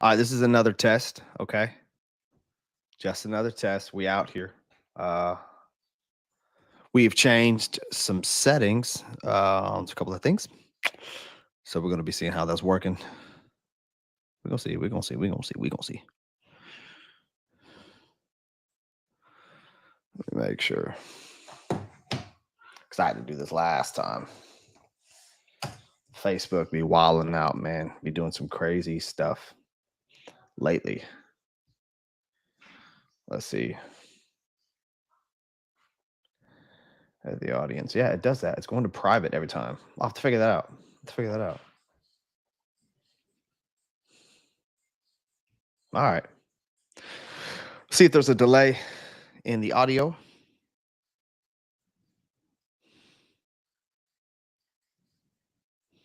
All right, this is another test, okay? Just another test. We out here. Uh we've changed some settings on a couple of things. So we're gonna be seeing how that's working. We're gonna see, we're gonna see, we're gonna see, we're gonna see. Let me make sure. Cause I had to do this last time. Facebook be wilding out, man. Be doing some crazy stuff lately. Let's see. The audience. Yeah, it does that. It's going to private every time. I'll have to figure that out. Let's figure that out. All right. See if there's a delay in the audio.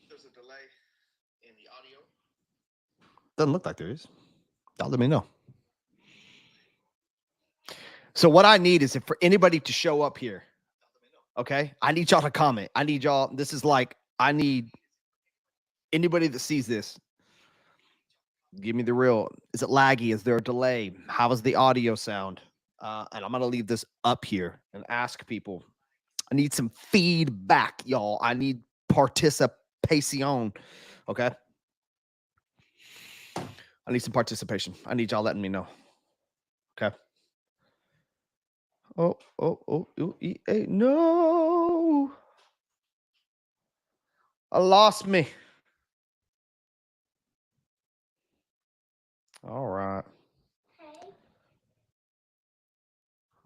There's a delay in the audio. Doesn't look like there is. Y'all let me know. So what I need is for anybody to show up here. Okay. I need y'all to comment. I need y'all. This is like, I need anybody that sees this. Give me the real. Is it laggy? Is there a delay? How does the audio sound? And I'm going to leave this up here and ask people. I need some feedback, y'all. I need participation. Okay. I need some participation. I need y'all letting me know. Okay. Oh, no. I lost me. All right.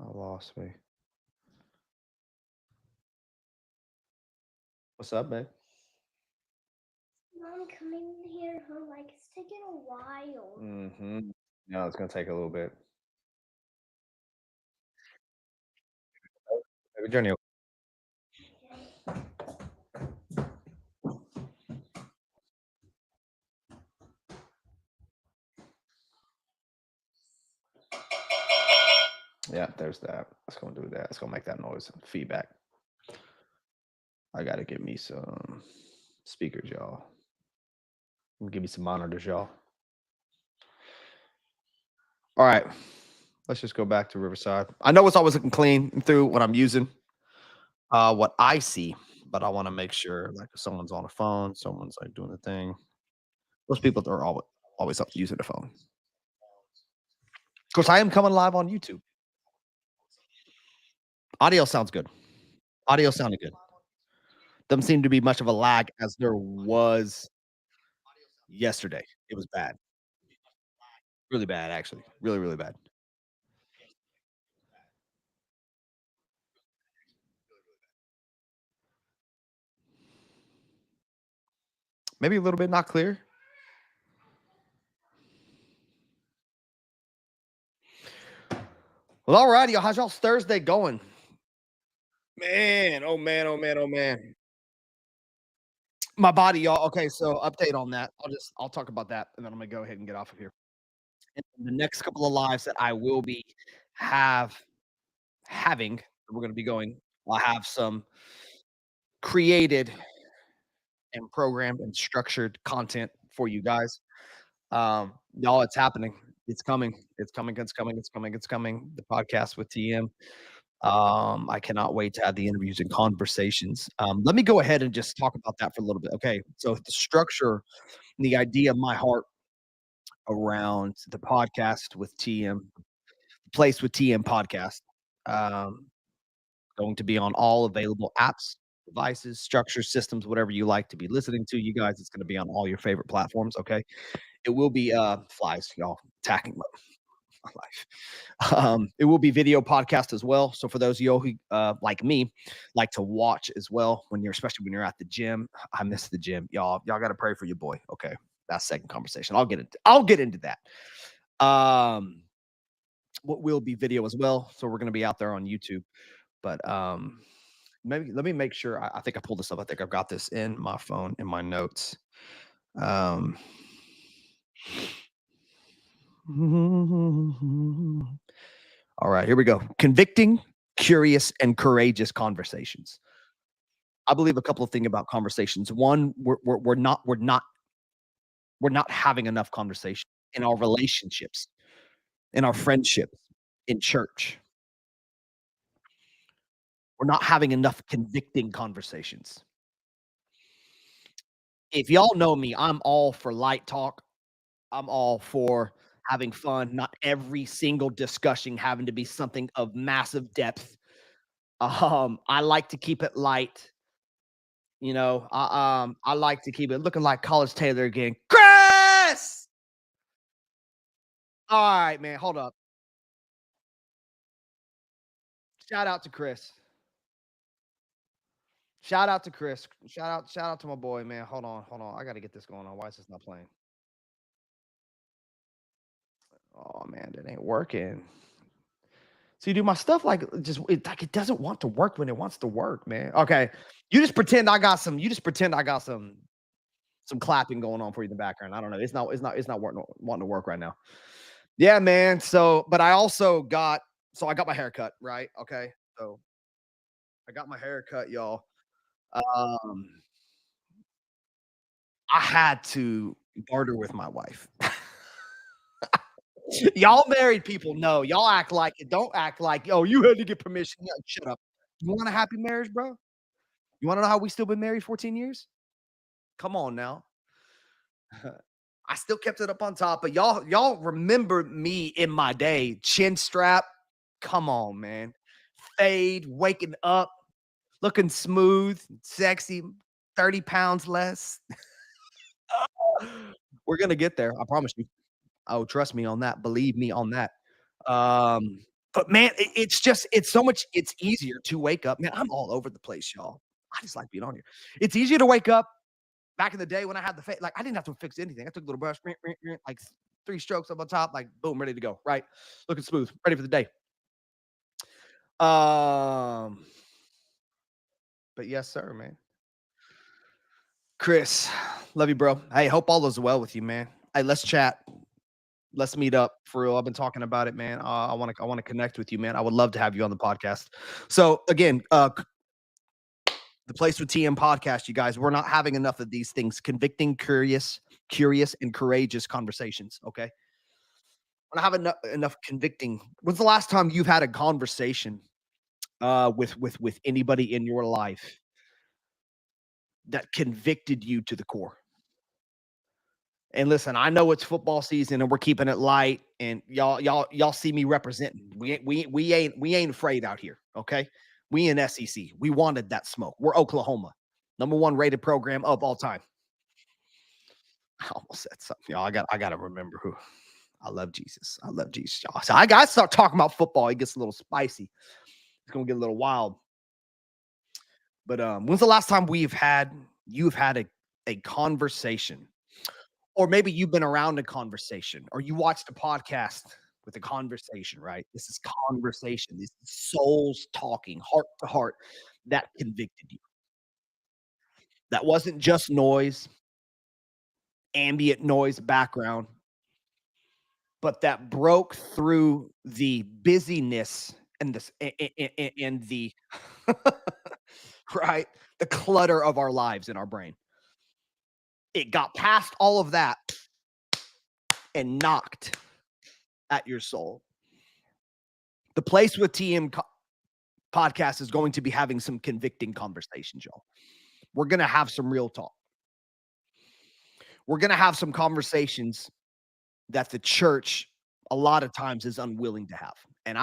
I lost me. What's up, babe? Mom coming here, her like it's taking a while. Mm-hmm. No, it's gonna take a little bit. Maybe Journey. Yeah, there's that. It's gonna do that. It's gonna make that noise. Feedback. I gotta get me some speakers, y'all. Give me some monitors, y'all. All right. Let's just go back to Riverside. I know it's always looking clean through what I'm using, what I see, but I want to make sure like if someone's on a phone, someone's like doing the thing. Those people that are always up using the phone. Of course, I am coming live on YouTube. Audio sounds good. Audio sounded good. Doesn't seem to be much of a lag as there was yesterday. It was bad. Really bad, actually. Really, really bad. Maybe a little bit not clear. Well, all righty. How's y'all's Thursday going? Man, oh man, oh man, oh man. My body, y'all. Okay, so update on that. I'll talk about that, and then I'm gonna go ahead and get off of here. In the next couple of lives that I will be have having, we're gonna be going. I'll have some created and programmed and structured content for you guys. Y'all, it's happening. It's coming. It's coming. It's coming. It's coming. It's coming. The podcast with TM. I cannot wait to have the interviews and conversations. Let me go ahead and just talk about that for a little bit. Okay. So the structure, the idea of my heart around the podcast with TM, place with TM podcast, um, going to be on all available apps, devices, structures, systems, whatever you like to be listening to. You guys, it's going to be on all your favorite platforms. Okay. It will be flies, y'all attacking my life. It will be video podcast as well. So for those of you who like me like to watch as well when you're especially when you're at the gym. I miss the gym. Y'all gotta pray for your boy. Okay. That's second conversation. I'll get into that. Um what will be video as well. So we're gonna be out there on YouTube. But maybe let me make sure I think I pulled this up. I think I've got this in my phone in my notes. Um All right, here we go. Convicting, curious, and courageous conversations. I believe a couple of things about conversations. One, we're not having enough conversation. in our relationships, in our friendships, in church. We're not having enough convicting conversations. If y'all know me, I'm all for light talk. I'm all for having fun, not every single discussion having to be something of massive depth. I like to keep it light. I like to keep it looking like College Taylor again. Chris! All right, man. Hold up. Shout out to Chris. Shout out to Chris. Shout out to my boy, man. Hold on. I gotta get this going on. Why is this not playing? Oh man, that ain't working. So you do my stuff like it doesn't want to work when it wants to work, man. Okay. You just pretend I got some clapping going on for you in the background. I don't know. It's not wanting to work right now. Yeah, man. But I got my hair cut, right? Okay. So I got my hair cut, y'all. Um, I had to barter with my wife. Y'all married people know. Y'all act like it. Don't act like, oh, you had to get permission. Yeah, shut up. You want a happy marriage, bro? You want to know how we still been married 14 years? Come on now. I still kept it up on top, but y'all remember me in my day. Chin strap. Come on, man. Fade, waking up, looking smooth, sexy, 30 pounds less. We're gonna get there. I promise you. Oh, trust me on that. Believe me on that. But man, it's so much, it's easier to wake up. Man, I'm all over the place, y'all. I just like being on here. It's easier to wake up. Back in the day when I had the face, like I didn't have to fix anything. I took a little brush, like 3 strokes up on top, like boom, ready to go. Right, looking smooth, ready for the day. Um, but yes, sir, man. Chris, love you, bro. Hey, hope all is well with you, man. Hey, let's chat. Let's meet up for real. I've been talking about it, man. I want to connect with you, man. I would love to have you on the podcast. So again, the Place with TM podcast, you guys. We're not having enough of these things. Convicting, curious, and courageous conversations. Okay, we're not having enough convicting. When's the last time you've had a conversation with anybody in your life that convicted you to the core? And listen, I know it's football season and we're keeping it light, and y'all see me representing. We ain't afraid out here. Okay, we in SEC. We wanted that smoke. We're Oklahoma, #1 rated program of all time. I almost said something, y'all. I gotta remember who. I love Jesus. I love Jesus, y'all. So I gotta start talking about football. It gets a little spicy. It's gonna get a little wild. But when's the last time you've had a conversation, or maybe you've been around a conversation, or you watched a podcast with a conversation, right? This is conversation. This is souls talking, heart to heart, that convicted you. That wasn't just noise, ambient noise, background, but that broke through the busyness and and the right, the clutter of our lives in our brain. It got past all of that and knocked at your soul. The Place with TM podcast is going to be having some convicting conversations, y'all. We're going to have some real talk. We're going to have some conversations that the church a lot of times is unwilling to have. And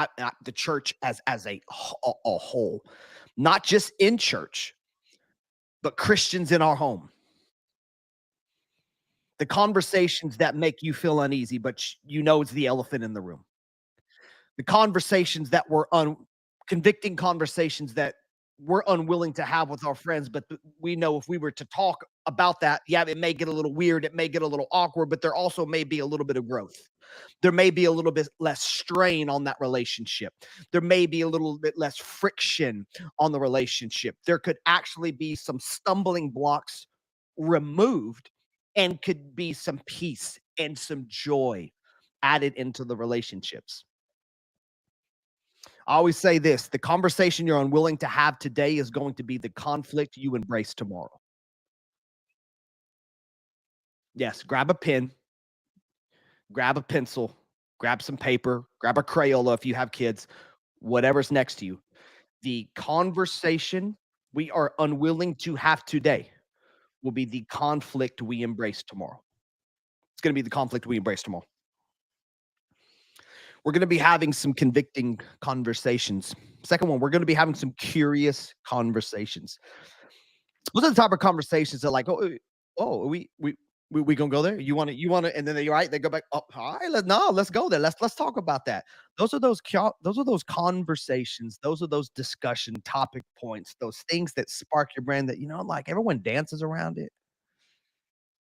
the church as a whole, not just in church, but Christians in our home. The conversations that make you feel uneasy, but you know it's the elephant in the room. The conversations that were convicting conversations that we're unwilling to have with our friends, but we know if we were to talk about that, yeah, it may get a little weird, it may get a little awkward, but there also may be a little bit of growth. There may be a little bit less strain on that relationship. There may be a little bit less friction on the relationship. There could actually be some stumbling blocks removed, and could be some peace and some joy added into the relationships. I always say this: the conversation you're unwilling to have today is going to be the conflict you embrace tomorrow. Yes, grab a pen, grab a pencil, grab some paper, grab a Crayola if you have kids, whatever's next to you. The conversation we are unwilling to have today will be the conflict we embrace tomorrow. It's going to be the conflict we embrace tomorrow. We're going to be having some convicting conversations. Second one, we're going to be having some curious conversations. Those are the type of conversations that like, oh, we gonna go there? You want to, and then they right, they go back. Oh, all right, let's go there. Let's talk about that. Those are those conversations. Those are those discussion topic points. Those things that spark your brain. That like everyone dances around it.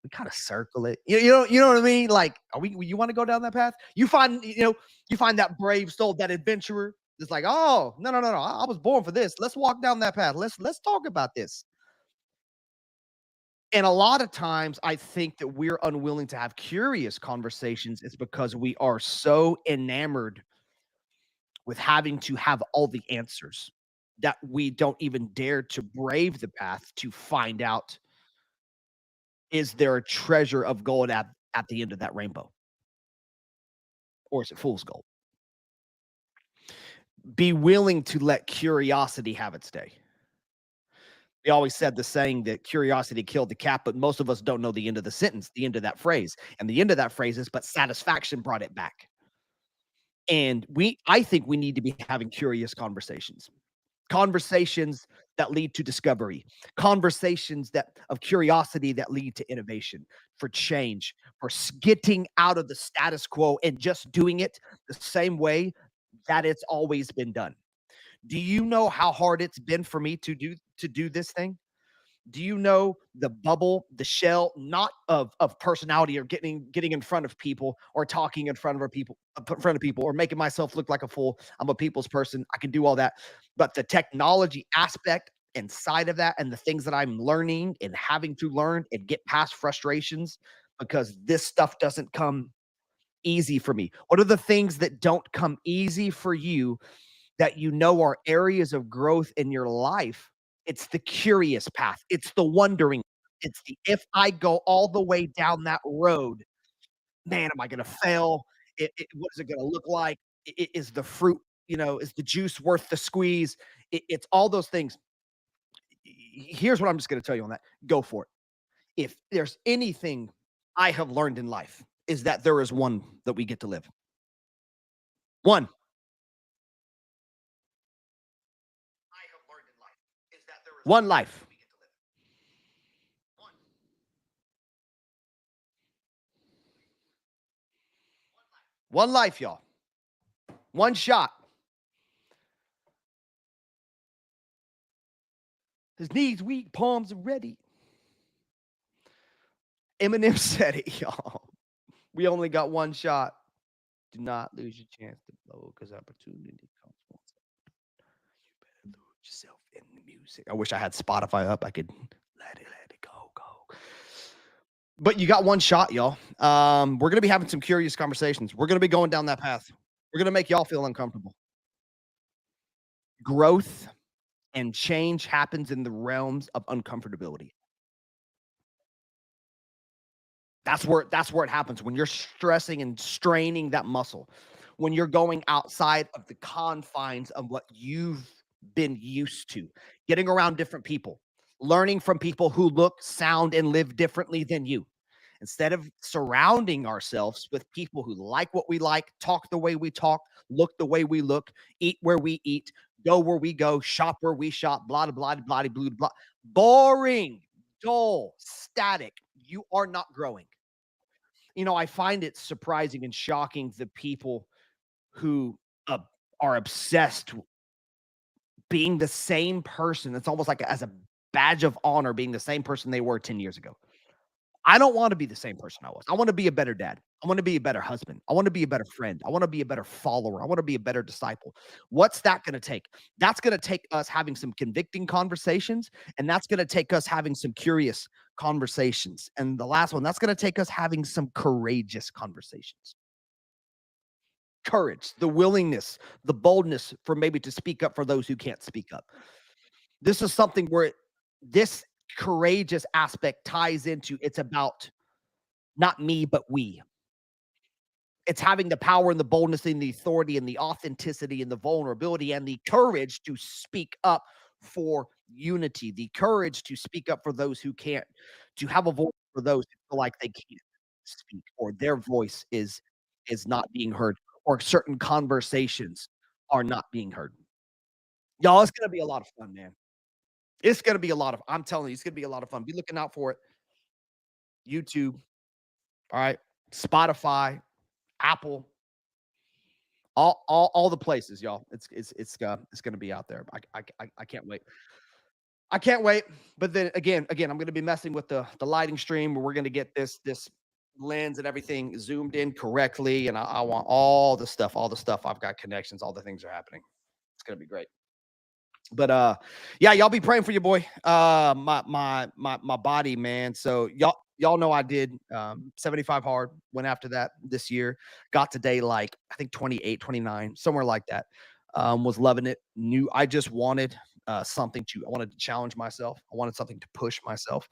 We kind of circle it. You know what I mean? Like, are we? You want to go down that path? You find that brave soul, that adventurer. It's like, oh no. I was born for this. Let's walk down that path. Let's talk about this. And a lot of times, I think that we're unwilling to have curious conversations is because we are so enamored with having to have all the answers that we don't even dare to brave the path to find out, is there a treasure of gold at the end of that rainbow, or is it fool's gold? Be willing to let curiosity have its day. We always said the saying that curiosity killed the cat, but most of us don't know the end of the sentence, the end of that phrase. And the end of that phrase is, but satisfaction brought it back. And I think we need to be having curious conversations. Conversations that lead to discovery, conversations that of curiosity that lead to innovation, for change, for getting out of the status quo and just doing it the same way that it's always been done. Do you know how hard it's been for me to do this thing? Do you know the bubble, the shell, not of personality or getting in front of people or talking in front of people or making myself look like a fool. I'm a people's person. I can do all that. But the technology aspect inside of that and the things that I'm learning and having to learn and get past frustrations because this stuff doesn't come easy for me. What are the things that don't come easy for you that are areas of growth in your life? It's the curious path. It's the wondering. It's the if I go all the way down that road, man, am I going to fail? What is it going to look like? Is the fruit, is the juice worth the squeeze? It's all those things. Here's what I'm just going to tell you on that. Go for it. If there's anything I have learned in life, is that there is one that we get to live. One. I have learned in life is that there is one life. We get to live. One. One life, y'all. One shot. His knees weak, palms are ready. Eminem said it, y'all. We only got one shot. Do not lose your chance to blow because opportunity comes once. You better lose yourself in the music. I wish I had Spotify up. I could let it go. But you got one shot, y'all. We're gonna be having some curious conversations. We're gonna be going down that path. We're gonna make y'all feel uncomfortable. Growth and change happens in the realms of uncomfortability. That's where it happens when you're stressing and straining that muscle. When you're going outside of the confines of what you've been used to, getting around different people, learning from people who look, sound, and live differently than you. Instead of surrounding ourselves with people who like what we like, talk the way we talk, look the way we look, eat where we eat, go where we go, shop where we shop, blah, blah, blah, blah, blah, blah. Boring, dull, static. You are not growing. I find it surprising and shocking the people who uh, are obsessed being the same person. It's almost like as a badge of honor being the same person they were 10 years ago. I don't want to be the same person I was. I want to be a better dad. I want to be a better husband. I want to be a better friend. I want to be a better follower. I want to be a better disciple. What's that going to take? That's going to take us having some convicting conversations, and that's going to take us having some curious conversations. And the last one, that's going to take us having some courageous conversations. Courage, the willingness, the boldness for maybe to speak up for those who can't speak up. This is something where this courageous aspect ties into it's about not me, but we. It's having the power and the boldness and the authority and the authenticity and the vulnerability and the courage to speak up for unity, the courage to speak up for those who can't, to have a voice for those who feel like they can't speak or their voice is not being heard or certain conversations are not being heard. Y'all, it's gonna be a lot of fun, man. It's gonna be a lot of I'm telling you, it's gonna be a lot of fun. Be looking out for it. YouTube, all right, Spotify, Apple, all the places, y'all. It's gonna be out there. I can't wait. I can't wait. But then again, I'm gonna be messing with the lighting stream where we're gonna get this lens and everything zoomed in correctly. And I want all the stuff. I've got connections, all the things are happening. It's gonna be great. But yeah, y'all be praying for your boy. My body, man. So y'all know I did 75 hard, went after that this year, got today like I think 28, 29, somewhere like that. Was loving it. Knew I just wanted something to I wanted to challenge myself. I wanted something to push myself.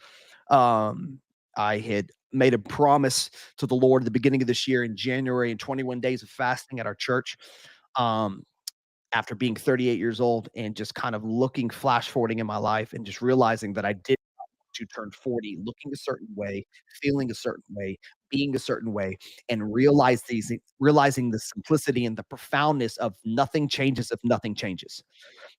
I had made a promise to the Lord at the beginning of this year in January and 21 days of fasting at our church. Um, after being 38 years old and just kind of looking flash forwarding in my life and just realizing that I did to turn 40 looking a certain way, feeling a certain way, being a certain way, and realizing the simplicity and the profoundness of nothing changes if nothing changes.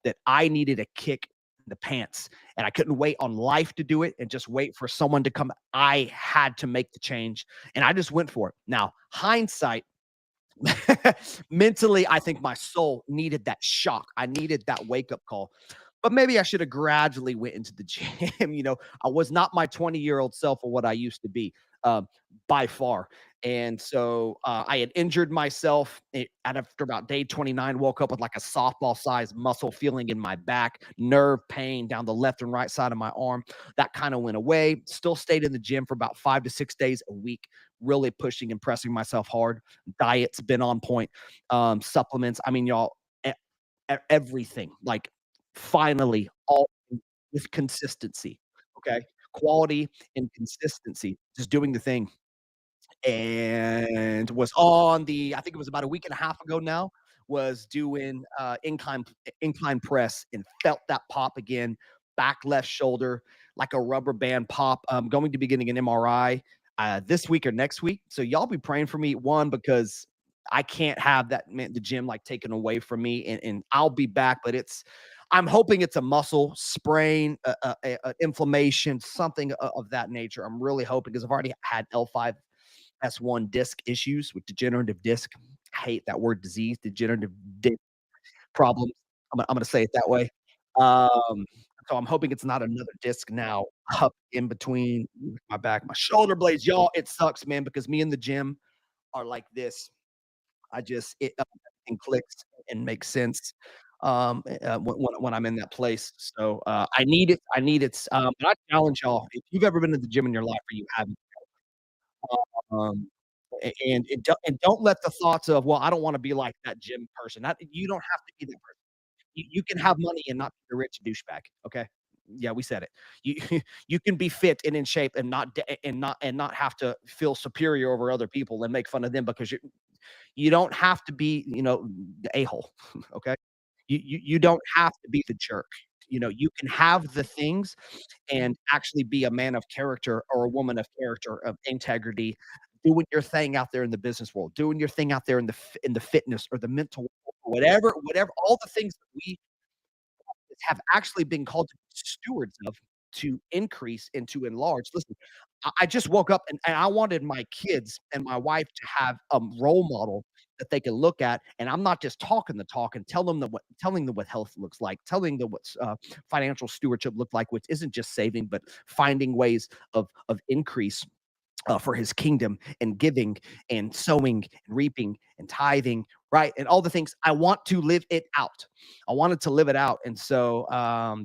That I needed a kick in the pants and I couldn't wait on life to do it and just wait for someone to come. I had to make the change and I just went for it. Now, hindsight, mentally, I think my soul needed that shock. I needed that wake up call. But maybe I should have gradually went into the gym. I was not my 20-year-old self or what I used to be, by far. And so I had injured myself and after about day 29, woke up with like a softball sized muscle feeling in my back, nerve pain down the left and right side of my arm. That kind of went away. Still stayed in the gym for about 5 to 6 days a week, really pushing and pressing myself hard. Diet's been on point. Supplements. I mean, y'all, everything. Like finally, all with consistency. Okay, quality and consistency. Just doing the thing and was on the I think it was about a week and a half ago now, was doing, incline press and felt that pop again, back left shoulder, like a rubber band pop. I'm going to be getting an MRI, this week or next week. So y'all be praying for me, one, because I can't have that man the gym, like, taken away from me, and I'll be back, but I'm hoping it's a muscle sprain, inflammation, something of that nature. I'm really hoping because I've already had L5 S1 disc issues with degenerative disc. I hate that word disease, degenerative disc problems. I'm gonna say it that way. Um, so I'm hoping it's not another disc now up in between my back, my shoulder blades. Y'all, it sucks, man, because me and the gym are like this. Everything clicks and makes sense when I'm in that place. So I need it. I need it. But I challenge y'all, if you've ever been to the gym in your life or you haven't, um, and don't let the thoughts of, well, I don't want to be like that gym person. You don't have to be that person. You can have money and not be a rich douchebag. Okay. Yeah, we said it. You you can be fit and in shape and not have to feel superior over other people and make fun of them because you don't have to be, the a-hole. Okay. You don't have to be the jerk. You can have the things and actually be a man of character or a woman of character, of integrity, doing your thing out there in the business world, doing your thing out there in the fitness or the mental world, whatever, all the things that we have actually been called to be stewards of, to increase and to enlarge. Listen, I just woke up and I wanted my kids and my wife to have a role model that they can look at, and I'm not just talking the talk and telling them what health looks like, telling them what financial stewardship look like, which isn't just saving, but finding ways of increase for his kingdom and giving and sowing and reaping and tithing, right? And all the things. I want to live it out. I wanted to live it out. And so,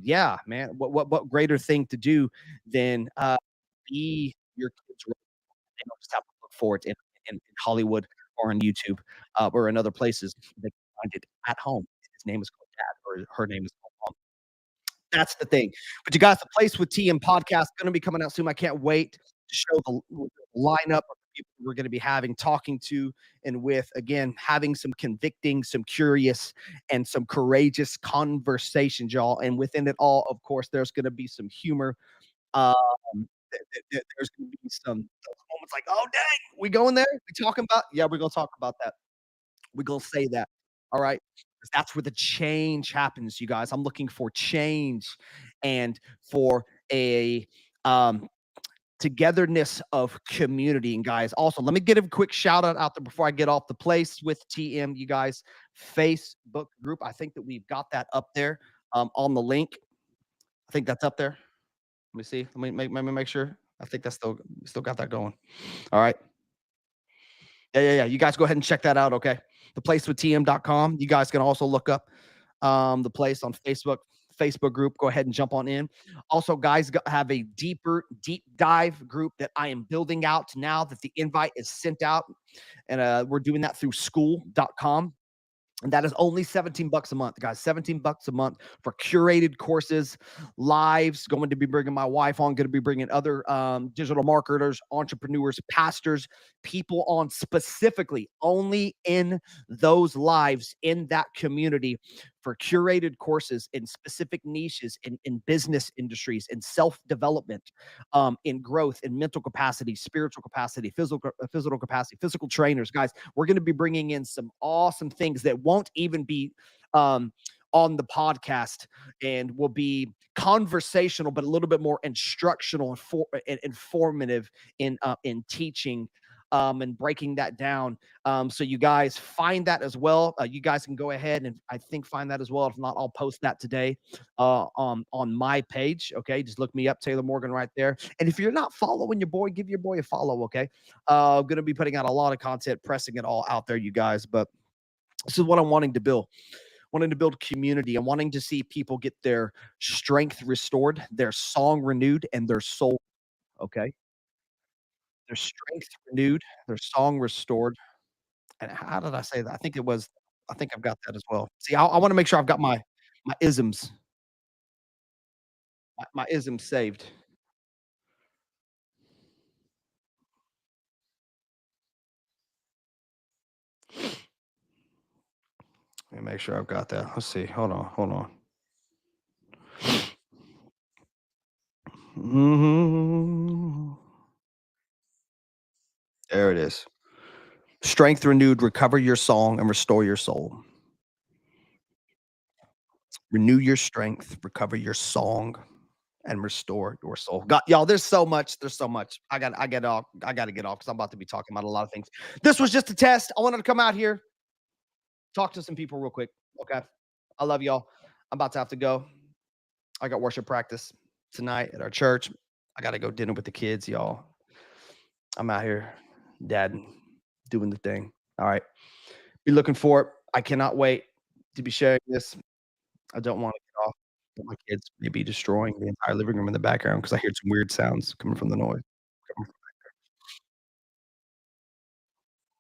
yeah, man, what greater thing to do than be your kids' role? They don't just have to look for it in Hollywood or on YouTube or in other places. They can find it at home. His name is called Dad, or her name is called Mom. That's the thing. But you guys, the Place with TM podcast gonna be coming out soon. I can't wait to show the lineup of people we're going to be having, talking to, and with. Again, having some convicting, some curious, and some courageous conversations, y'all. And within it all, of course, there's going to be some humor. Um, there's going to be some those moments like, oh, dang, we going there? We talking about? Yeah, we're going to talk about that. We're going to say that. All right. 'Cause that's where the change happens, you guys. I'm looking for change and for a um, togetherness of community. And guys, also let me get a quick shout out there before I get off. The place with TM, you guys, Facebook group. I think that we've got that up there on the link. I think that's up there. Let me see. Let me make sure. I think that's still got that going. All right. Yeah. You guys go ahead and check that out. Okay. Theplacewithtm.com. You guys can also look up the place on Facebook group. Go ahead and jump on in. Also, guys, have a deep dive group that I am building out now that the invite is sent out. And we're doing that through school.com. And that is only 17 bucks a month, guys. 17 bucks a month for curated courses, lives. Going to be bringing my wife on, going to be bringing other digital marketers, entrepreneurs, pastors, people on specifically only in those lives in that community for curated courses in specific niches in business industries, in self-development, in growth, in mental capacity, spiritual capacity, physical capacity, physical trainers. Guys, we're going to be bringing in some awesome things that won't even be um, on the podcast and will be conversational, but a little bit more instructional and informative in teaching and breaking that down. So you guys find that as well. You guys can go ahead and I think find that as well. If not, I'll post that today on my page. Okay, just look me up, Taylor Morgan, right there. And if you're not following your boy, give your boy a follow. Okay, I'm gonna be putting out a lot of content, pressing it all out there, you guys. But this is what I'm wanting to build. Wanting to build community. I'm wanting to see people get their strength restored, their song renewed, and their soul. Okay, their strength renewed, their song restored. And how did I say that? I think I've got that as well. See, I wanna make sure I've got my isms, my isms saved. Let me make sure I've got that. Let's see. Hold on. Mhm. There it is. Strength renewed, recover your song, and restore your soul. Renew your strength, recover your song, and restore your soul. God, y'all, there's so much. I gotta get off because I'm about to be talking about a lot of things. This was just a test. I wanted to come out here, talk to some people real quick. Okay. I love y'all. I'm about to have to go. I got worship practice tonight at our church. I got to go dinner with the kids, y'all. I'm out here, dad, doing the thing. All right. Be looking for it. I cannot wait to be sharing this. I don't want to get off, but my kids may be destroying the entire living room in the background because I hear some weird sounds coming from the noise.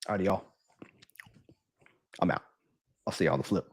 All right, y'all. I'm out. I'll see you on the flip.